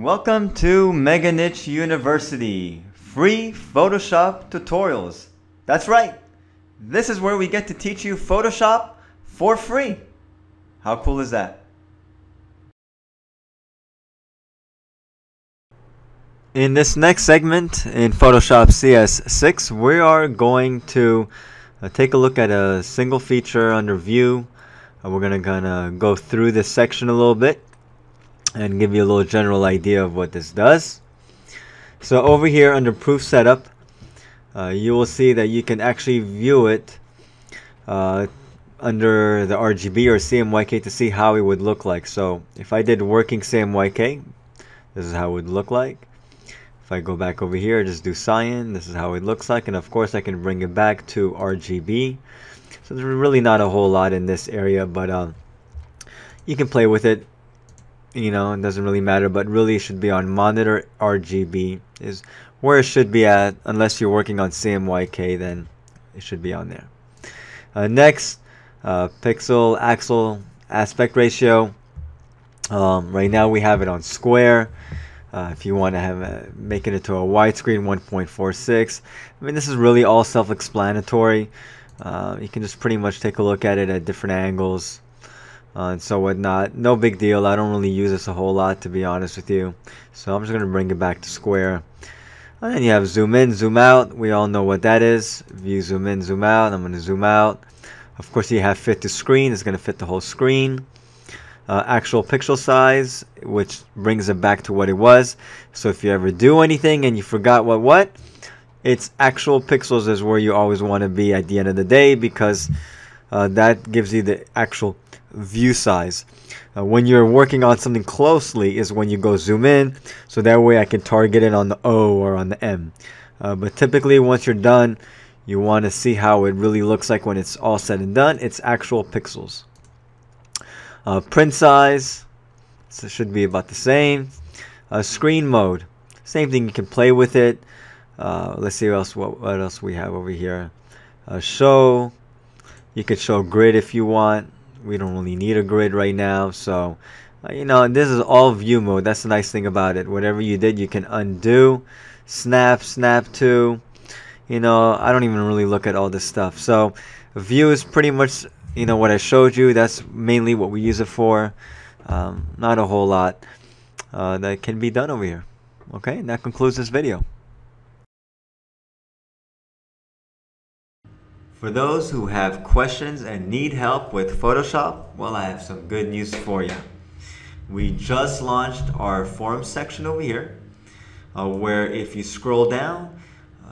Welcome to Meganich University, free Photoshop tutorials. That's right, this is where we get to teach you Photoshop for free. How cool is that? In this next segment in Photoshop CS6, we are going to take a look at a single feature under View. We're going to go through this section a little bit and give you a little general idea of what this does. So over here under Proof Setup, you will see that you can actually view it under the RGB or CMYK to see how it would look like. So if I did working CMYK, this is how it would look like. If I go back over here, just do cyan, this is how it looks like. And of course I can bring it back to RGB. So there's really not a whole lot in this area, but you can play with it. You know, it doesn't really matter, but really it should be on monitor RGB is where it should be at. Unless you're working on CMYK, then it should be on there. Next, pixel axle aspect ratio. Right now we have it on square. If you want to have make it into a widescreen, 1.46. I mean, this is really all self-explanatory. You can just pretty much take a look at it at different angles. And so whatnot. No big deal. I don't really use this a whole lot, to be honest with you. So I'm just going to bring it back to square. And then you have zoom in, zoom out. We all know what that is. View, zoom in, zoom out. I'm going to zoom out. Of course, you have fit to screen. It's going to fit the whole screen. Actual pixel size, which brings it back to what it was. So if you ever do anything and you forgot what, it's actual pixels is where you always want to be at the end of the day, because that gives you the actual view size. When you're working on something closely is when you go zoom in, so that way I can target it on the O or on the M. But typically once you're done, you want to see how it really looks like when it's all said and done. It's actual pixels. Print size, so it should be about the same. Screen mode, same thing, you can play with it. Let's see what else we have over here. Show, you could show grid if you want. We don't really need a grid right now, so you know, this is all view mode. That's the nice thing about it. Whatever you did, you can undo. Snap to. You know, I don't even really look at all this stuff. So view is pretty much, you know, what I showed you. That's mainly what we use it for. Not a whole lot that can be done over here. Okay, and that concludes this video. For those who have questions and need help with Photoshop, well, I have some good news for you. We just launched our forum section over here, where if you scroll down,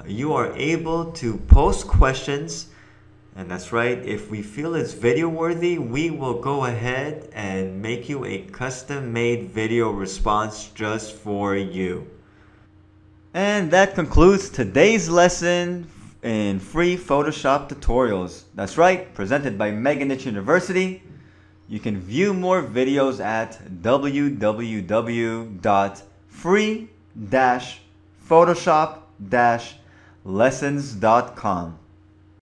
you are able to post questions. And that's right, if we feel it's video worthy, we will go ahead and make you a custom made video response just for you. And that concludes today's lesson in free Photoshop tutorials. That's right, presented by Meganich University. You can view more videos at www.free-photoshop-lessons.com.